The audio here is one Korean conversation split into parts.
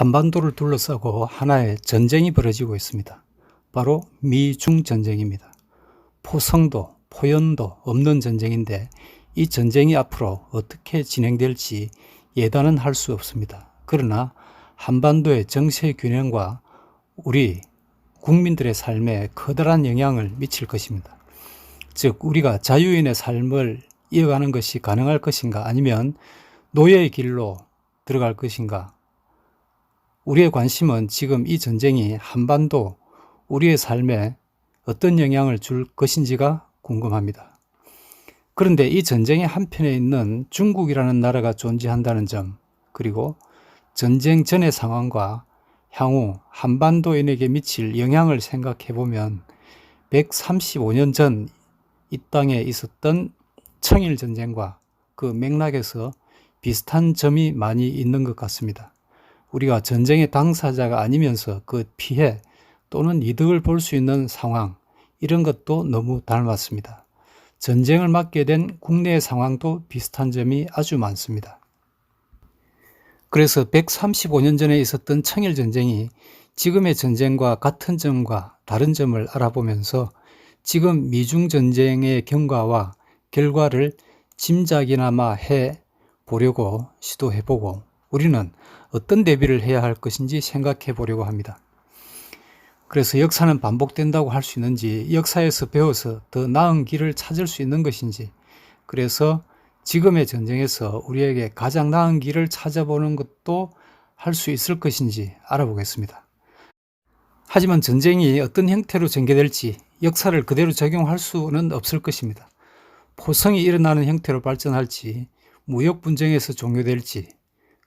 한반도를 둘러싸고 하나의 전쟁이 벌어지고 있습니다. 바로 미중 전쟁입니다. 포성도, 포연도 없는 전쟁인데 이 전쟁이 앞으로 어떻게 진행될지 예단은 할 수 없습니다. 그러나 한반도의 정세 균형과 우리 국민들의 삶에 커다란 영향을 미칠 것입니다. 즉, 우리가 자유인의 삶을 이어가는 것이 가능할 것인가, 아니면 노예의 길로 들어갈 것인가. 우리의 관심은 지금 이 전쟁이 한반도, 우리의 삶에 어떤 영향을 줄 것인지가 궁금합니다. 그런데 이 전쟁의 한편에 있는 중국이라는 나라가 존재한다는 점, 그리고 전쟁 전의 상황과 향후 한반도인에게 미칠 영향을 생각해 보면 135년 전 이 땅에 있었던 청일전쟁과 그 맥락에서 비슷한 점이 많이 있는 것 같습니다. 우리가 전쟁의 당사자가 아니면서 그 피해 또는 이득을 볼 수 있는 상황, 이런 것도 너무 닮았습니다. 전쟁을 맞게 된 국내의 상황도 비슷한 점이 아주 많습니다. 그래서 135년 전에 있었던 청일전쟁이 지금의 전쟁과 같은 점과 다른 점을 알아보면서 지금 미중전쟁의 경과와 결과를 짐작이나마 해 보려고 시도해보고 우리는 어떤 대비를 해야 할 것인지 생각해 보려고 합니다. 그래서 역사는 반복된다고 할 수 있는지, 역사에서 배워서 더 나은 길을 찾을 수 있는 것인지, 그래서 지금의 전쟁에서 우리에게 가장 나은 길을 찾아보는 것도 할 수 있을 것인지 알아보겠습니다. 하지만 전쟁이 어떤 형태로 전개될지 역사를 그대로 적용할 수는 없을 것입니다. 포성이 일어나는 형태로 발전할지, 무역 분쟁에서 종료될지,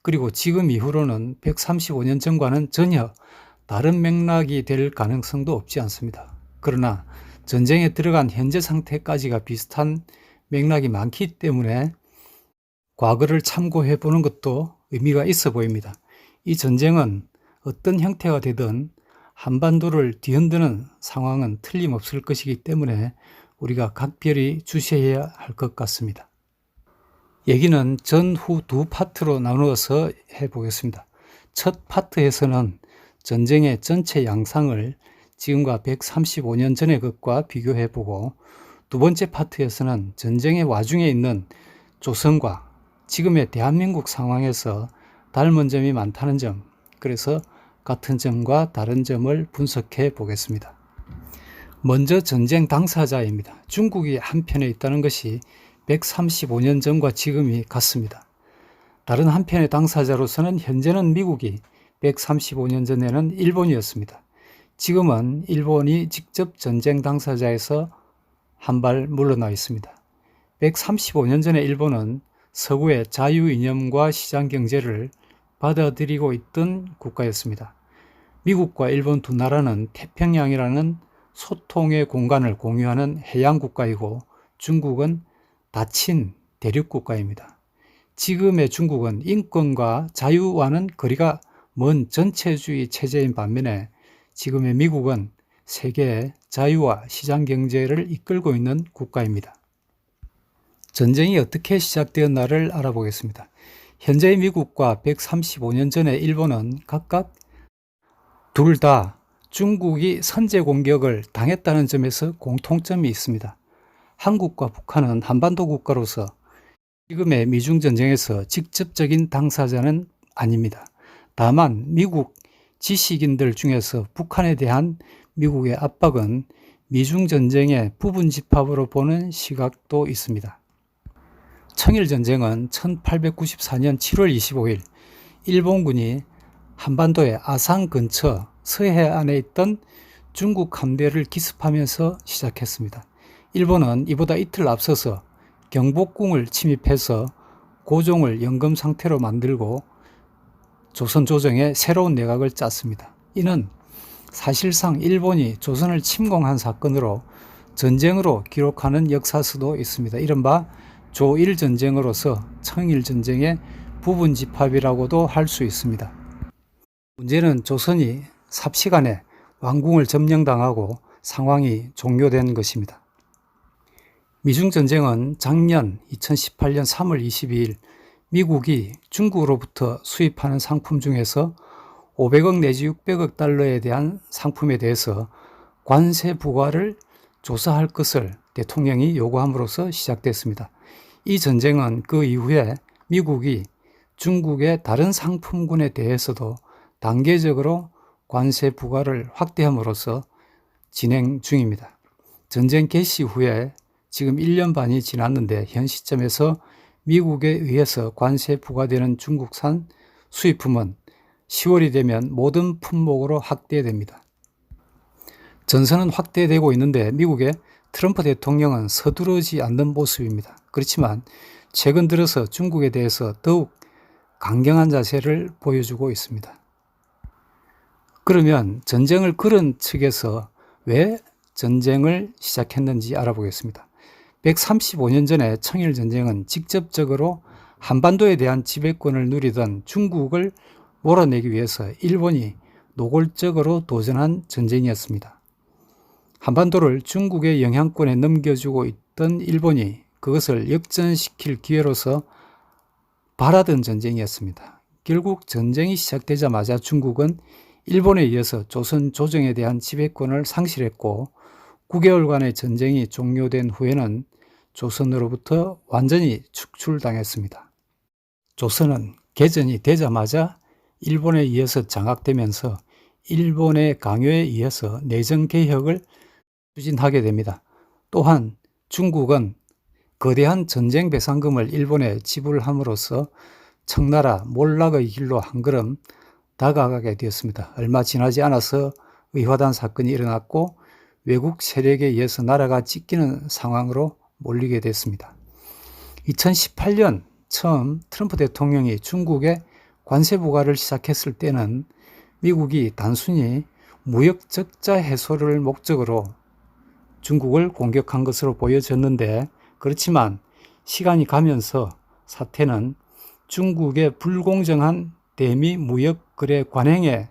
그리고 지금 이후로는 135년 전과는 전혀 다른 맥락이 될 가능성도 없지 않습니다. 그러나 전쟁에 들어간 현재 상태까지가 비슷한 맥락이 많기 때문에 과거를 참고해 보는 것도 의미가 있어 보입니다. 이 전쟁은 어떤 형태가 되든 한반도를 뒤흔드는 상황은 틀림없을 것이기 때문에 우리가 각별히 주시해야 할 것 같습니다. 얘기는 전후 두 파트로 나누어서 해보겠습니다. 첫 파트에서는 전쟁의 전체 양상을 지금과 135년 전의 것과 비교해보고, 두 번째 파트에서는 전쟁의 와중에 있는 조선과 지금의 대한민국 상황에서 닮은 점이 많다는 점, 그래서 같은 점과 다른 점을 분석해 보겠습니다. 먼저 전쟁 당사자입니다. 중국이 한편에 있다는 것이 135년 전과 지금이 같습니다. 다른 한편의 당사자로서는 현재는 미국이, 135년 전에는 일본이었습니다. 지금은 일본이 직접 전쟁 당사자에서 한 발 물러나 있습니다. 135년 전에 일본은 서구의 자유 이념과 시장 경제를 받아들이고 있던 국가였습니다. 미국과 일본 두 나라는 태평양이라는 소통의 공간을 공유하는 해양 국가이고, 중국은 닫힌 대륙 국가입니다. 지금의 중국은 인권과 자유와는 거리가 먼 전체주의 체제인 반면에 지금의 미국은 세계의 자유와 시장 경제를 이끌고 있는 국가입니다. 전쟁이 어떻게 시작되었나를 알아보겠습니다. 현재의 미국과 135년 전의 일본은 각각 둘 다 중국이 선제 공격을 당했다는 점에서 공통점이 있습니다. 한국과 북한은 한반도 국가로서 지금의 미중 전쟁에서 직접적인 당사자는 아닙니다. 다만 미국 지식인들 중에서 북한에 대한 미국의 압박은 미중 전쟁의 부분 집합으로 보는 시각도 있습니다. 청일전쟁은 1894년 7월 25일 일본군이 한반도의 아산 근처 서해안에 있던 중국 함대를 기습하면서 시작했습니다. 일본은 이보다 이틀 앞서서 경복궁을 침입해서 고종을 연금 상태로 만들고 조선 조정에 새로운 내각을 짰습니다. 이는 사실상 일본이 조선을 침공한 사건으로 전쟁으로 기록하는 역사서도 있습니다. 이른바 조일전쟁으로서 청일전쟁의 부분 집합이라고도 할 수 있습니다. 문제는 조선이 삽시간에 왕궁을 점령당하고 상황이 종료된 것입니다. 미중전쟁은 작년 2018년 3월 22일 미국이 중국으로부터 수입하는 상품 중에서 500억 내지 600억 달러에 대한 상품에 대해서 관세 부과를 조사할 것을 대통령이 요구함으로써 시작됐습니다. 이 전쟁은 그 이후에 미국이 중국의 다른 상품군에 대해서도 단계적으로 관세 부과를 확대함으로써 진행 중입니다. 전쟁 개시 후에 지금 1년 반이 지났는데 현 시점에서 미국에 의해서 관세 부과되는 중국산 수입품은 10월이 되면 모든 품목으로 확대됩니다. 전선은 확대되고 있는데 미국의 트럼프 대통령은 서두르지 않는 모습입니다. 그렇지만 최근 들어서 중국에 대해서 더욱 강경한 자세를 보여주고 있습니다. 그러면 전쟁을 걸은 측에서 왜 전쟁을 시작했는지 알아보겠습니다. 135년 전에 청일전쟁은 직접적으로 한반도에 대한 지배권을 누리던 중국을 몰아내기 위해서 일본이 노골적으로 도전한 전쟁이었습니다. 한반도를 중국의 영향권에 넘겨주고 있던 일본이 그것을 역전시킬 기회로서 바라던 전쟁이었습니다. 결국 전쟁이 시작되자마자 중국은 일본에 이어서 조선 조정에 대한 지배권을 상실했고 9개월간의 전쟁이 종료된 후에는 조선으로부터 완전히 축출당했습니다. 조선은 개전이 되자마자 일본에 의해서 장악되면서 일본의 강요에 의해서 내정 개혁을 추진하게 됩니다. 또한 중국은 거대한 전쟁 배상금을 일본에 지불함으로써 청나라 몰락의 길로 한 걸음 다가가게 되었습니다. 얼마 지나지 않아서 의화단 사건이 일어났고 외국 세력에 의해서 나라가 찢기는 상황으로 몰리게 됐습니다. 2018년 처음 트럼프 대통령이 중국에 관세 부과를 시작했을 때는 미국이 단순히 무역 적자 해소를 목적으로 중국을 공격한 것으로 보여졌는데 그렇지만 시간이 가면서 사태는 중국의 불공정한 대미 무역 거래 관행에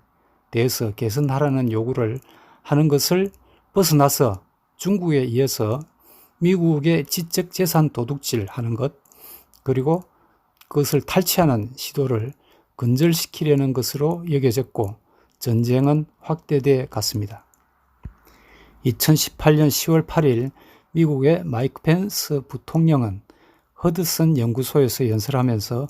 대해서 개선하라는 요구를 하는 것을 벗어나서 중국에 의해서 미국의 지적재산 도둑질하는 것 그리고 그것을 탈취하는 시도를 근절시키려는 것으로 여겨졌고 전쟁은 확대돼 갔습니다. 2018년 10월 8일 미국의 마이크 펜스 부통령은 허드슨 연구소에서 연설하면서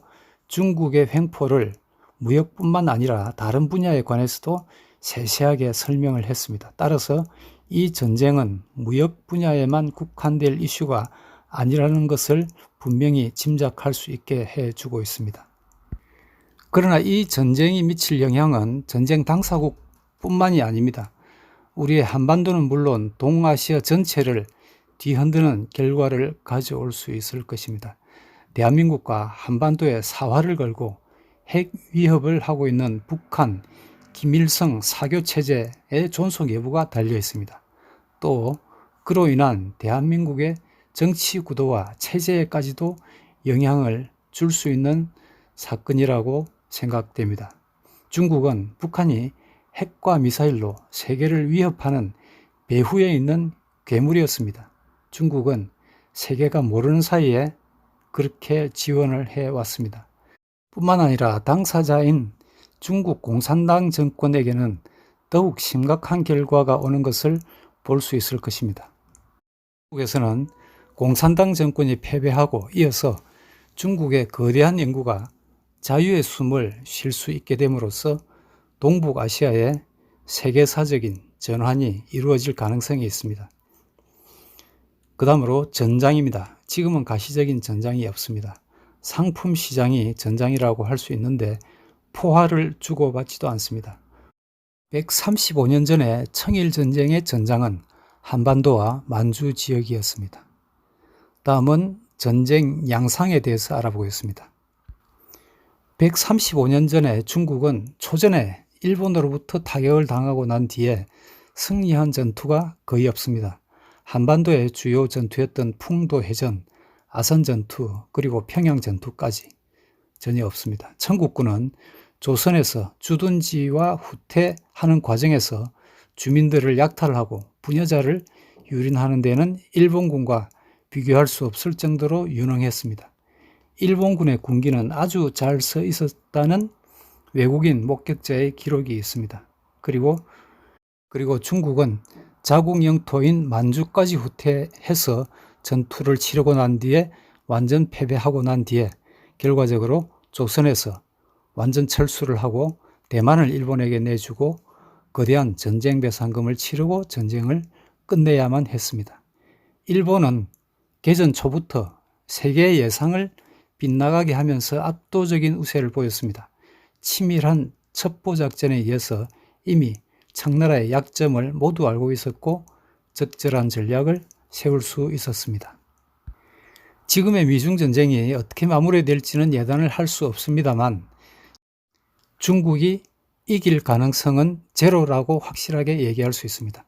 중국의 횡포를 무역뿐만 아니라 다른 분야에 관해서도 세세하게 설명을 했습니다. 따라서 이 전쟁은 무역 분야에만 국한될 이슈가 아니라는 것을 분명히 짐작할 수 있게 해주고 있습니다. 그러나 이 전쟁이 미칠 영향은 전쟁 당사국뿐만이 아닙니다. 우리의 한반도는 물론 동아시아 전체를 뒤흔드는 결과를 가져올 수 있을 것입니다. 대한민국과 한반도에 사활을 걸고 핵 위협을 하고 있는 북한, 김일성 사교체제의 존속 여부가 달려 있습니다. 또 그로 인한 대한민국의 정치 구도와 체제에까지도 영향을 줄 수 있는 사건이라고 생각됩니다. 중국은 북한이 핵과 미사일로 세계를 위협하는 배후에 있는 괴물이었습니다. 중국은 세계가 모르는 사이에 그렇게 지원을 해왔습니다. 뿐만 아니라 당사자인 중국 공산당 정권에게는 더욱 심각한 결과가 오는 것을 볼 수 있을 것입니다. 중국에서는 공산당 정권이 패배하고 이어서 중국의 거대한 인구가 자유의 숨을 쉴 수 있게 됨으로써 동북아시아의 세계사적인 전환이 이루어질 가능성이 있습니다. 그 다음으로 전장입니다. 지금은 가시적인 전장이 없습니다. 상품 시장이 전장이라고 할 수 있는데 포화를 주고받지도 않습니다. 135년 전에 청일전쟁의 전장은 한반도와 만주 지역이었습니다. 다음은 전쟁 양상에 대해서 알아보겠습니다. 135년 전에 중국은 초전에 일본으로부터 타격을 당하고 난 뒤에 승리한 전투가 거의 없습니다. 한반도의 주요 전투였던 풍도해전, 아선전투, 그리고 평양전투까지 전혀 없습니다. 청국군은 조선에서 주둔지와 후퇴하는 과정에서 주민들을 약탈하고 부녀자를 유린하는 데는 일본군과 비교할 수 없을 정도로 유능했습니다. 일본군의 군기는 아주 잘 서 있었다는 외국인 목격자의 기록이 있습니다. 그리고 중국은 자국 영토인 만주까지 후퇴해서 전투를 치르고 난 뒤에 완전 패배하고 난 뒤에 결과적으로 조선에서 완전 철수를 하고 대만을 일본에게 내주고 거대한 전쟁 배상금을 치르고 전쟁을 끝내야만 했습니다. 일본은 개전 초부터 세계의 예상을 빗나가게 하면서 압도적인 우세를 보였습니다. 치밀한 첩보작전에 이어서 이미 청나라의 약점을 모두 알고 있었고 적절한 전략을 세울 수 있었습니다. 지금의 미중전쟁이 어떻게 마무리될지는 예단을 할 수 없습니다만 중국이 이길 가능성은 제로라고 확실하게 얘기할 수 있습니다.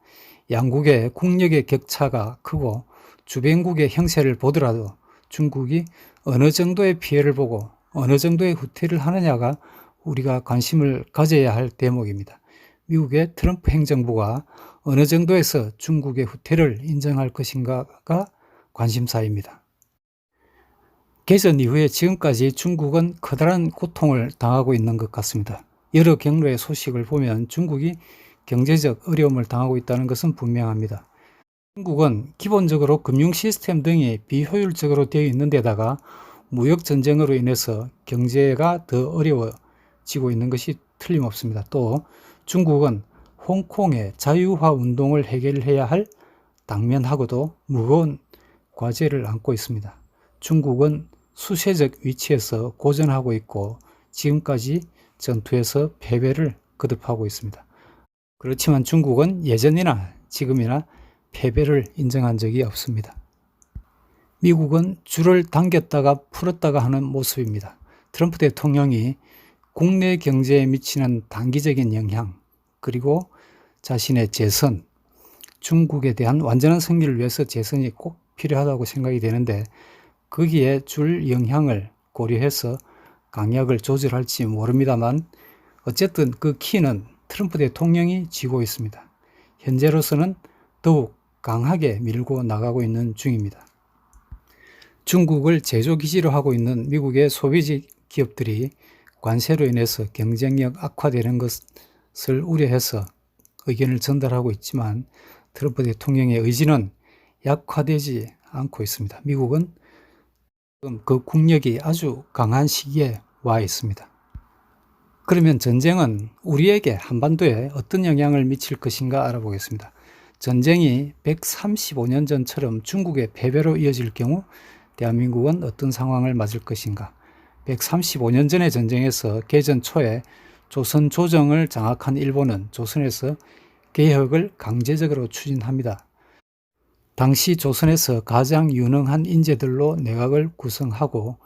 양국의 국력의 격차가 크고 주변국의 형세를 보더라도 중국이 어느 정도의 피해를 보고 어느 정도의 후퇴를 하느냐가 우리가 관심을 가져야 할 대목입니다. 미국의 트럼프 행정부가 어느 정도에서 중국의 후퇴를 인정할 것인가가 관심사입니다. 개전 이후에 지금까지 중국은 커다란 고통을 당하고 있는 것 같습니다. 여러 경로의 소식을 보면 중국이 경제적 어려움을 당하고 있다는 것은 분명합니다. 중국은 기본적으로 금융 시스템 등이 비효율적으로 되어 있는 데다가 무역 전쟁으로 인해서 경제가 더 어려워지고 있는 것이 틀림없습니다. 또 중국은 홍콩의 자유화 운동을 해결해야 할 당면하고도 무거운 과제를 안고 있습니다. 중국은 수세적 위치에서 고전하고 있고 지금까지 전투에서 패배를 거듭하고 있습니다. 그렇지만 중국은 예전이나 지금이나 패배를 인정한 적이 없습니다. 미국은 줄을 당겼다가 풀었다가 하는 모습입니다. 트럼프 대통령이 국내 경제에 미치는 단기적인 영향, 그리고 자신의 재선, 중국에 대한 완전한 승리를 위해서 재선이 꼭 필요하다고 생각이 되는데 거기에 줄 영향을 고려해서 강약을 조절할지 모릅니다만 어쨌든 그 키는 트럼프 대통령이 쥐고 있습니다. 현재로서는 더욱 강하게 밀고 나가고 있는 중입니다. 중국을 제조기지로 하고 있는 미국의 소비지 기업들이 관세로 인해서 경쟁력 악화되는 것을 우려해서 의견을 전달하고 있지만 트럼프 대통령의 의지는 약화되지 않고 있습니다. 미국은 지금 그 국력이 아주 강한 시기에 와 있습니다. 그러면 전쟁은 우리에게 한반도에 어떤 영향을 미칠 것인가 알아보겠습니다. 전쟁이 135년 전처럼 중국의 패배로 이어질 경우 대한민국은 어떤 상황을 맞을 것인가? 135년 전의 전쟁에서 개전 초에 조선 조정을 장악한 일본은 조선에서 개혁을 강제적으로 추진합니다. 당시 조선에서 가장 유능한 인재들로 내각을 구성하고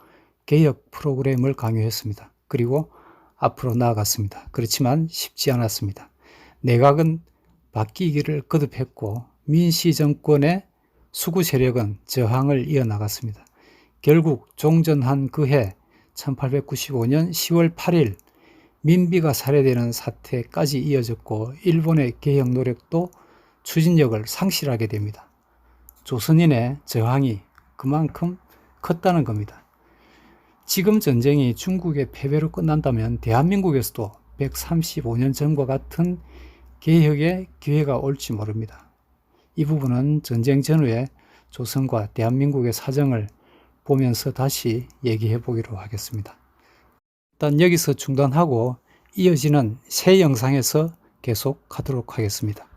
개혁 프로그램을 강요했습니다. 그리고 앞으로 나아갔습니다. 그렇지만 쉽지 않았습니다. 내각은 바뀌기를 거듭했고 민씨 정권의 수구 세력은 저항을 이어나갔습니다. 결국 종전한 그해 1895년 10월 8일 민비가 살해되는 사태까지 이어졌고 일본의 개혁 노력도 추진력을 상실하게 됩니다. 조선인의 저항이 그만큼 컸다는 겁니다. 지금 전쟁이 중국의 패배로 끝난다면 대한민국에서도 135년 전과 같은 개혁의 기회가 올지 모릅니다. 이 부분은 전쟁 전후에 조선과 대한민국의 사정을 보면서 다시 얘기해 보기로 하겠습니다. 일단 여기서 중단하고 이어지는 새 영상에서 계속 하도록 하겠습니다.